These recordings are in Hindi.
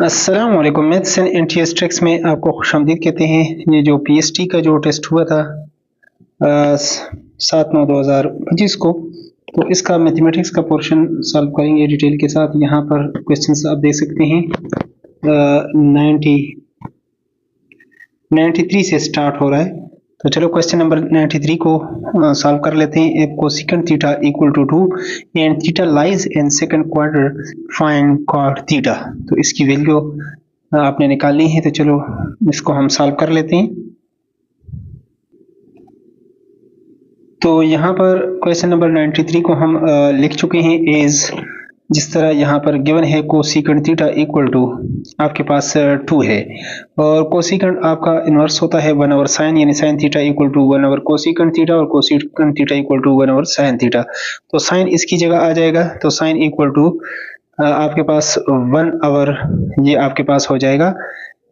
अस्सलाम वालेकुम। मैथ्स एंड एनटीएस ट्रिक्स में आपको खुशामदीद कहते हैं। ये जो पीएसटी का जो टेस्ट हुआ था 7/9/2025 को, तो इसका मैथमेटिक्स का पोर्शन सॉल्व करेंगे डिटेल के साथ। यहाँ पर क्वेश्चंस आप देख सकते हैं। 93 से स्टार्ट हो रहा है, तो चलो क्वेश्चन नंबर 93 को सॉल्व कर लेते हैं। एक cosecant theta equal to 2 and theta lies in second quadrant, find cot theta. तो इसकी वैल्यू आपने निकालनी है, तो चलो इसको हम सॉल्व कर लेते हैं। तो यहाँ पर क्वेश्चन नंबर 93 को हम लिख चुके हैं एज जिस तरह यहाँ पर गिवन है कोसेकेंट थीटा इक्वल टू आपके पास 2 है, और कोसेकेंट आपका इनवर्स होता है 1 ओवर साइन, यानी sine theta equal to 1 over cosecant theta, और cosecant theta equal to 1 over sine theta. तो साइन इसकी जगह आ जाएगा, तो साइन इक्वल टू आपके पास 1 ओवर ये आपके पास हो जाएगा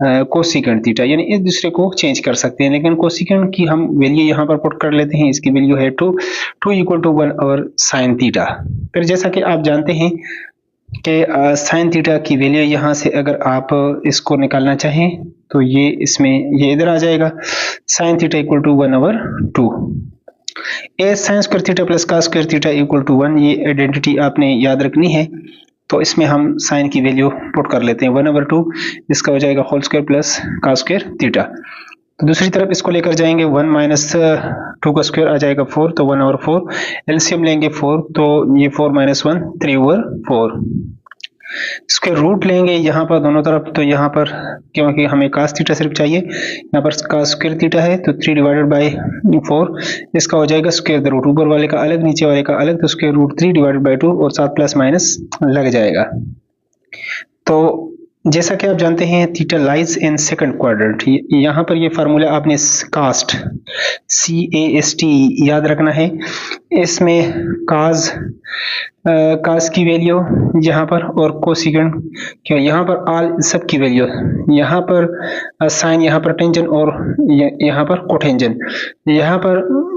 कोसेकेंट थीटा, यानी एक दूसरे को चेंज कर सकते हैं, लेकिन कोसेकेंट की हम वैल्यू यहाँ पर पुट कर लेते हैं। इसकी वैल्यू है 2 equal to 1 over sine theta. फिर जैसा कि आप जानते हैं कि साइन थीटा की वैल्यू यहाँ से अगर आप इसको निकालना चाहें तो ये इसमें ये इधर आ जाएगा, sine theta equal to 1 over 2। A sine square theta plus cos square theta equal to 1, ये आइडेंटिटी आपने याद रखनी है। तो इसमें हम साइन की वैल्यू पुट कर लेते हैं 1 ओवर 2, इसका हो जाएगा whole square plus cos square theta. तो दूसरी तरफ इसको लेकर जाएंगे 1 माइनस 2 का स्क्वायर आ जाएगा 4, तो 1 ओवर 4। एलसीएम लेंगे 4, तो ये 4 माइनस 1 3 ओवर 4। स्क्वायर रूट लेंगे यहाँ पर दोनों तरफ, तो यहाँ पर क्योंकि हमें cos थीटा सिर्फ चाहिए, यहाँ पर cos स्क्वायर थीटा है, तो 3 डिवाइडेड बाई 4, इसका हो जाएगा स्क्वायर रूट, ऊपर वाले का अलग नीचे वाले का अलग, तो स्क्वायर रूट 3 डिवाइडेड बाई 2 और साथ प्लस माइनस लग जाएगा। तो जैसा कि आप जानते हैं theta lies in second quadrant, यहाँ पर ये फार्मूला आपने कास्ट CAST याद रखना है। इसमें कास की वैल्यू यहाँ पर, और कोसेकेंट क्या यहाँ पर आल सब की वैल्यू, यहाँ पर साइन, यहाँ पर टेंजन, और यहाँ पर कोटेंजन। यहाँ पर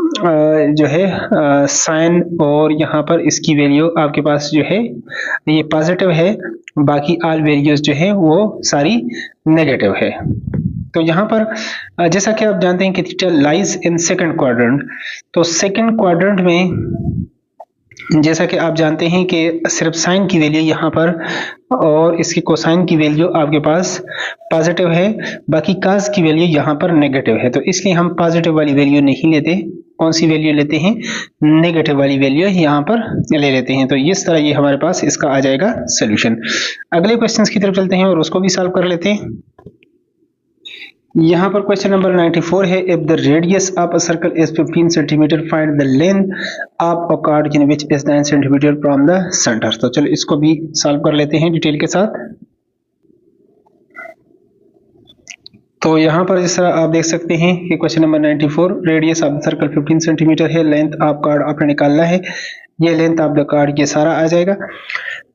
जो है साइन, और यहाँ पर इसकी वैल्यू आपके पास जो है ये पॉजिटिव है, बाकी आल वैल्यूज जो है वो सारी नेगेटिव है। तो यहाँ पर जैसा कि आप जानते हैं कि theta lies in second quadrant, तो सेकंड क्वाड्रेंट में जैसा कि आप जानते हैं कि सिर्फ साइन की वैल्यू यहाँ पर और इसकी कोसाइन की वैल्यू आपके पास पॉजिटिव है, बाकी कास की वैल्यू यहाँ पर नेगेटिव है। तो इसलिए हम पॉजिटिव वाली वैल्यू नहीं लेते, कौन सी वैल्यू लेते हैं, नेगेटिव वाली वैल्यू यहाँ पर ले लेते हैं। तो इस तरह ये हमारे पास इसका आ जाएगा सोल्यूशन। अगले क्वेश्चंस की तरफ चलते हैं और उसको भी सॉल्व कर लेते हैं। यहाँ पर क्वेश्चन नंबर 94 है, if the radius of a circle is 15 centimetre, find the length of a card in which is 9 centimetre from the centre. तो चलो इसको भी सॉल्व कर लेते हैं डिटेल के साथ। तो यहाँ पर जैसा आप देख सकते हैं कि question number 94, radius of the circle 15 centimetre है, लेंथ ऑफ कार्ड आपने निकालना है, ये लेंथ ऑफ द कार्ड ये सारा आ जाएगा।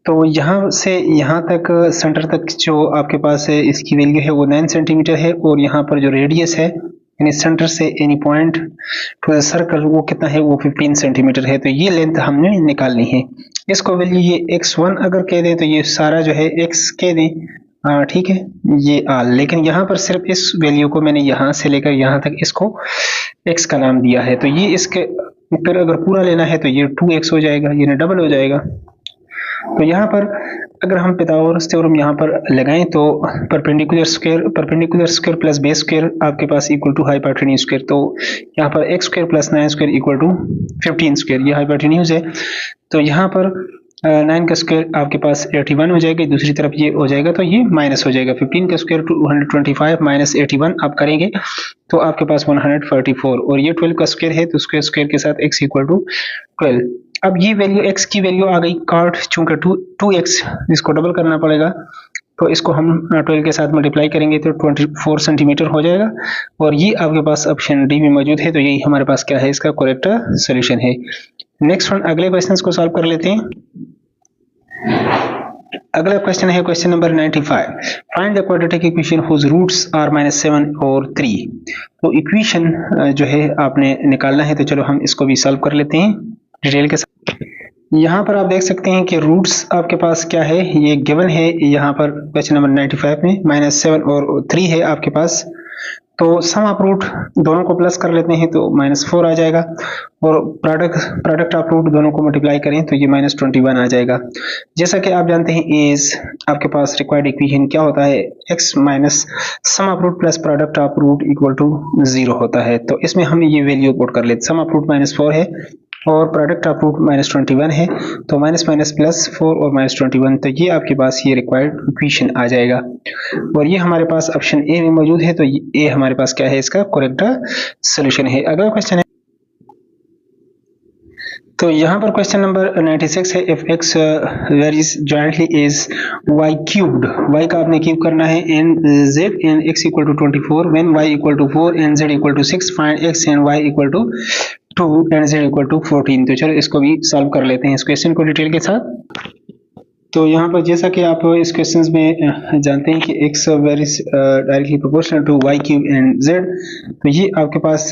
तो यहाँ से यहाँ तक सेंटर तक जो आपके पास है इसकी वैल्यू है वो 9 सेंटीमीटर है, और यहाँ पर जो रेडियस है यानी सेंटर से any point two the circle वो कितना है, वो 15 सेंटीमीटर है। तो ये लेंथ हमने निकालनी है। इसको वैल्यू ये x1 अगर कह दें तो ये सारा जो है x कह दें, ठीक है, ये आल, लेकिन यहाँ पर सिर्फ इस वैल्यू को मैंने यहाँ से लेकर यहाँ तक इसको x का नाम दिया है। तो ये इसके फिर अगर पूरा लेना है तो ये 2x हो जाएगा, यानी डबल हो जाएगा। तो यहाँ पर अगर हम पाइथागोरस थ्योरम यहाँ पर लगाएं तो perpendicular square plus base square आपके पास इक्वल टू हाइपोटेन्यूज स्क्वायर, तो यहाँ पर x square plus 9 square equal to 15 square, ये हाइपोटेन्यूज है। तो यहाँ पर 9 का स्क्वायर आपके पास 81 हो जाएगा, दूसरी तरफ ये हो जाएगा तो ये माइनस हो जाएगा। 15 का स्क्वायर 225 माइनस 81 आप करेंगे तो आपके पास 144, और ये 12 का स्क्वायर है तो स्क्वायर के साथ x इक्वल टू 12। अब ये वैल्यू x की वैल्यू आ गई, कार्ड चूंकि 2x इसको डबल करना पड़ेगा, तो इसको हम 12 के साथ मल्टीप्लाई करेंगे तो 24 सेंटीमीटर हो जाएगा, और ये आपके पास ऑप्शन डी में मौजूद है। तो यही हमारे पास क्या है, इसका करेक्ट सोल्यूशन है। नेक्स्ट वन, अगले क्वेश्चन को सॉल्व कर लेते हैं। अगला क्वेश्चन है question number 95, find the quadratic equation whose roots are -7 और 3। तो इक्वेशन जो है आपने निकालना है, तो चलो हम इसको भी सॉल्व कर लेते हैं डिटेल के साथ। यहाँ पर आप देख सकते हैं कि रूट्स आपके पास क्या है, ये गिवन है यहाँ पर क्वेश्चन नंबर 95 में -7 और 3 है आपके पास। तो सम ऑफ रूट दोनों को प्लस कर लेते हैं तो -4 आ जाएगा, और प्रोडक्ट ऑफ रूट दोनों को मल्टीप्लाई करें तो ये -21 आ जाएगा। जैसा कि आप जानते हैं इज आपके पास रिक्वायर्ड इक्वेशन क्या होता है, x minus sum of root plus product of root equal to 0 होता है। तो इसमें हम ये वैल्यू पुट कर लेते, सम ऑफ रूट -4 है और प्रोडक्ट ऑफ रूट -21 है, तो माइनस माइनस प्लस 4 और -21, तो ये आपके पास ये रिक्वायर्ड इक्वेशन आ जाएगा। और ये हमारे पास ऑप्शन ए में मौजूद है, तो ये हमारे पास क्या है, इसका करेक्ट सोल्यूशन है। अगला क्वेश्चन है, तो यहाँ पर क्वेश्चन नंबर 96 है, if x varies jointly is y cubed, y का आपने क्यूब करना है and z and x equal to 24 when y equal to 4 and z equal to 6 find x and y equal to 2 and z equal to 14। तो चलो इसको भी सॉल्व कर लेते हैं इस क्वेश्चन को डिटेल के साथ। तो यहाँ पर जैसा कि आप इस क्वेश्चन में जानते हैं कि x varies directly proportional to y cube and z, तो ये आपके पास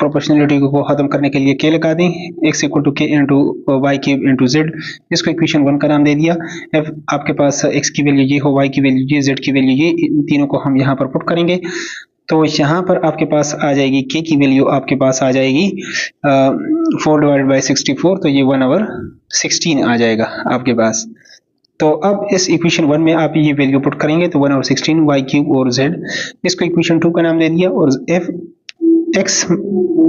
प्रोपोर्शनलिटी को खत्म करने के लिए k लगा दें, x equal to k into y cube into z, इसको इक्वेशन 1 का नाम दे दिया। f आपके पास x की वैल्यू ये हो, y की वैल्यू ये, z की वैल्यू ये, इन तीनों को हम यहाँ पर पुट करेंगे। तो यहाँ पर आपके पास आ जाएगी k की वैल्यू आपके पास आ जाएगी 4 डिवाइडेड बाई 64, तो ये 1/16 आ जाएगा आपके पास। तो अब इस इक्वेशन 1 में आप ये वैल्यू पुट करेंगे तो 1/16 वाई क्यूब और z, इसको इक्वेशन 2 का नाम दे दिया। और f x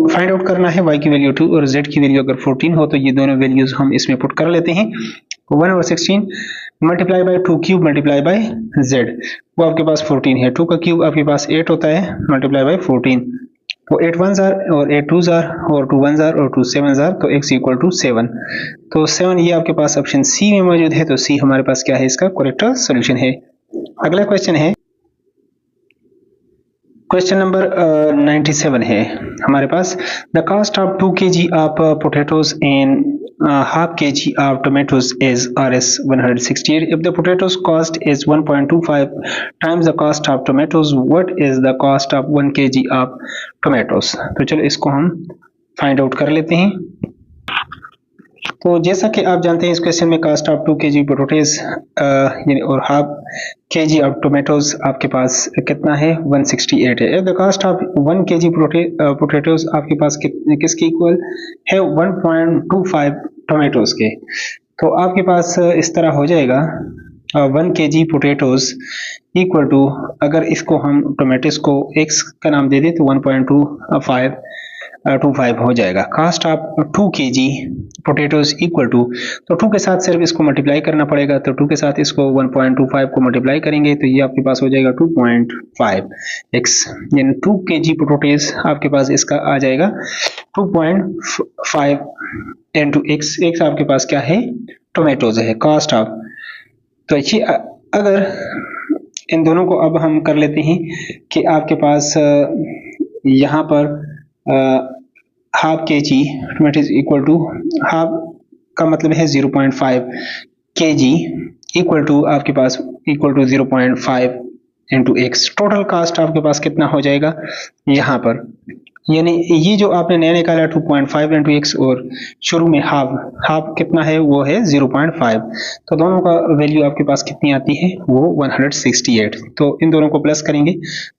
फाइंड आउट करना है, y की वैल्यू 2 और z की वैल्यू अगर 14 हो तो ये दोनों वैल्यूज हम इसमें पुट कर लेते हैं। 1/16 multiply by 2 cube multiply by z, वो आपके पास 14 है, 2 का क्यूब आपके पास 8 होता है मल्टीप्लाई बाय 14, तो 8 1s और 8 2s और 2 1s और 2 7s, तो x इक्वल टू 7, तो 7 ये आपके पास ऑप्शन सी में मौजूद है, तो सी हमारे पास क्या है, इसका करेक्ट सोल्यूशन है। अगला क्वेश्चन है, क्वेश्चन नंबर 97 है हमारे पास, the cost of 2 kg of potatoes and half kg of tomatoes is Rs 168. If the potatoes cost is 1.25 times the cost of tomatoes, what is the cost of 1 kg of tomatoes? तो चलो इसको हम फाइंड आउट कर लेते हैं। तो जैसा कि आप जानते हैं इस क्वेश्चन में कास्ट ऑफ 2 kg पोटैटोज यानी और हाफ kg ऑफ टोमेटोज आपके पास कितना है, 168 है। The cost of 1 kg potatoes आपके पास किसके इक्वल है, 1.25 टोमेटोज के। तो आपके पास इस तरह हो जाएगा 1 kg पोटैटोज इक्वल टू, अगर इसको हम टोमेटोज को x का नाम दे दें तो 1.25 हो जाएगा। Cost of 2 kg potatoes equal to, तो 2 के साथ सिर्फ इसको मल्टीप्लाई करना पड़ेगा, तो 2 के साथ इसको 1.25 को मल्टीप्लाई करेंगे तो ये आपके पास हो जाएगा 2.5x, यानी 2 kg पोटैटोज आपके पास इसका आ जाएगा 2.5 इंटू x, x आपके पास क्या है, टोमेटोज है, कास्ट ऑफ। तो ये अगर इन दोनों को अब हम कर लेते हैं कि आपके पास यहाँ पर half kg tomatoes equal to, half का मतलब है 0.5 kg इक्वल टू आपके पास equal to 0.5 into x, total cost आपके पास कितना हो जाएगा यहाँ पर, यानी ये जो आपने नया निकाला 2.5 इंटू x और शुरू में हाफ कितना है, वो है 0.5, तो दोनों का वैल्यू आपके पास कितनी आती है, वो 168। तो इन दोनों को प्लस करेंगे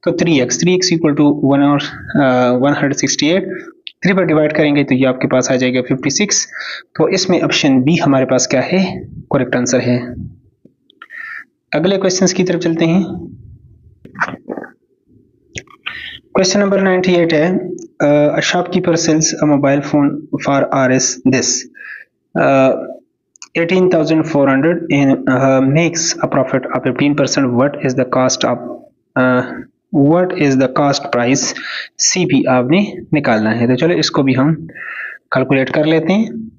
तो 3x इक्वल टू 168, 3 पर डिवाइड करेंगे तो ये आपके पास आ जाएगा 56। तो इसमें ऑप्शन बी हमारे पास क्या है, करेक्ट आंसर है। अगले क्वेश्चंस की तरफ चलते हैं। क्वेश्चन नंबर 98 है, a shopkeeper sells a mobile phone for Rs this 18,400 and makes a profit of 15%. What is the cost price CP आपने निकालना है। तो चलो इसको भी हम कैलकुलेट कर लेते हैं।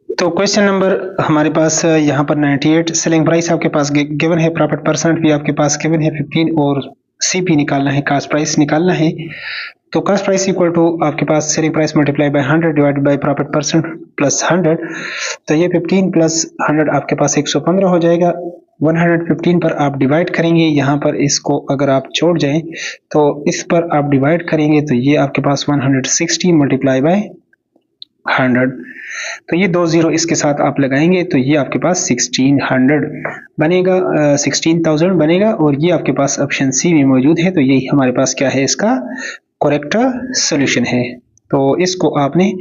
तो क्वेश्चन नंबर हमारे पास यहाँ पर 98, सेलिंग प्राइस आपके पास गिवन है, प्रॉफिट परसेंट भी आपके पास गिवन है 15 और सीपी निकालना है, कास्ट प्राइस निकालना है। तो कास्ट प्राइस इक्वल टू आपके पास selling price multiply by 100 divided by profit percent plus 100, तो ये 15 प्लस 100 आपके पास 115 हो जाएगा। 115 पर आप डिवाइड करेंगे, यहाँ पर इसको अगर आप छोड़ जाएं तो इस पर आप डिवाइड करेंगे तो ये आपके पास 160 मल्टीप्लाई बाय 100। तो ये 2 जीरो इसके साथ आप लगाएंगे तो ये आपके पास 1600 बनेगा, 16,000 बनेगा, और ये आपके पास ऑप्शन सी में मौजूद है। तो यही हमारे पास क्या है, इसका करेक्ट सॉल्यूशन है। तो इसको आपने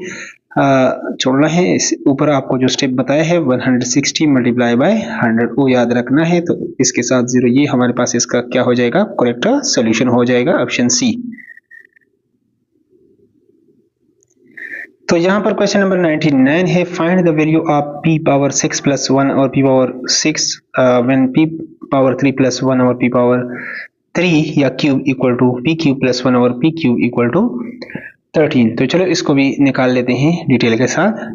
छोड़ना है। इस ऊपर आपको जो स्टेप बताया है 160 मल्टीप्लाई बाय 100 वो याद रखना है। तो इसके साथ जीरो, ये हमारे पास इसका क्या हो जाएगा, करेक्ट सॉल्यूशन हो जाएगा ऑप्शन सी। तो यहाँ पर क्वेश्चन नंबर 99 है, find the value of p power 6 plus 1 और p power 6 when p power 3 plus 1 और p पावर 3 या cube equal to p cube plus 1 और p क्यूब इक्वल टू 13। तो चलो इसको भी निकाल लेते हैं डिटेल के साथ।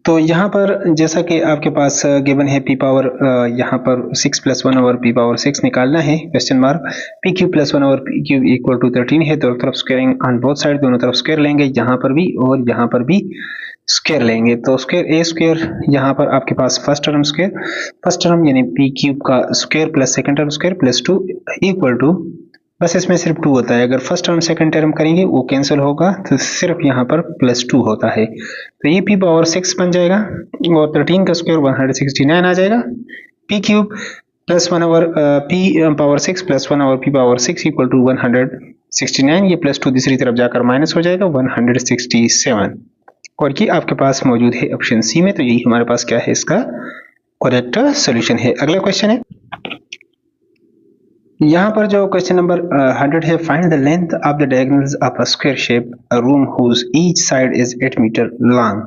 तो यहाँ पर जैसा कि आपके पास गिवन है p पावर यहाँ पर 6 प्लस 1 और p पावर 6 निकालना है, question mark, p cube plus 1 और p क्यूब इक्वल टू 13 है। दोनों तरफ स्क्वायरिंग ऑन बोथ साइड, दोनों तरफ स्क्वायर लेंगे, यहाँ पर भी और यहाँ पर भी स्क्वायर लेंगे। तो स्क्वायर ए स्क्वायर, यहाँ पर आपके पास first term square, first term यानी p क्यूब का square plus second term square plus 2 equal to, बस इसमें सिर्फ 2 होता है। अगर फर्स्ट टर्म सेकंड टर्म करेंगे वो कैंसिल होगा, तो सिर्फ यहाँ पर प्लस 2 होता है। तो ये p पावर 6 बन जाएगा और 13 का स्क्वायर 169 आ जाएगा। p cube plus 1 over p power 6 plus 1 over p power 6 इक्वल टू 169, ये प्लस 2 दूसरी तरफ जाकर माइनस हो जाएगा 167, और ये आपके पास मौजूद है ऑप्शन सी में। तो यही हमारे पास क्या है, इसका करेक्ट सॉल्यूशन है। अगला क्वेश्चन है, यहाँ पर जो क्वेश्चन नंबर 100 है, find the length of the diagonals of a square shape room whose each side is 8 metre long.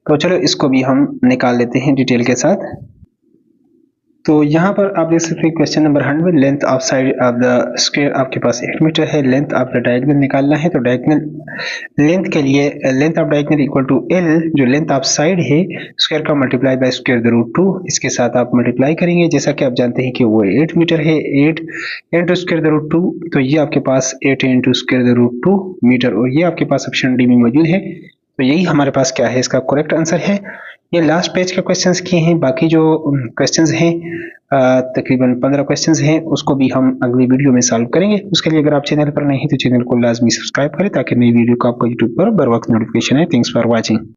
तो चलो इसको भी हम निकाल लेते हैं डिटेल के साथ। तो यहाँ पर आप देख सकते हैं question number 100, length of side of the square आपके पास 8 मीटर है, लेंथ ऑफ द डायगोनल निकालना है। तो डायगोनल लेंथ के लिए length of diagonal equal to L, जो लेंथ ऑफ साइड है स्क्वायर का multiply by square the root 2, इसके साथ आप मल्टीप्लाई करेंगे। जैसा कि आप जानते हैं कि वो 8 मीटर है, 8 इंटू स्क्वायर द रूट 2, तो ये आपके पास 8 into square the root 2 metre, और ये आपके पास ऑप्शन डी में मौजूद है। तो यही हमारे पास क्या है, इसका करेक्ट आंसर है। ये लास्ट पेज के क्वेश्चंस किए हैं, बाकी जो क्वेश्चंस हैं तकरीबन 15 क्वेश्चंस हैं, उसको भी हम अगली वीडियो में सॉल्व करेंगे। उसके लिए अगर आप चैनल पर नहीं हैं तो चैनल को लाजमी सब्सक्राइब करें ताकि नई वीडियो का आपको यूट्यूब पर बर वक्त नोटिफिकेशन है। Thanks for watching.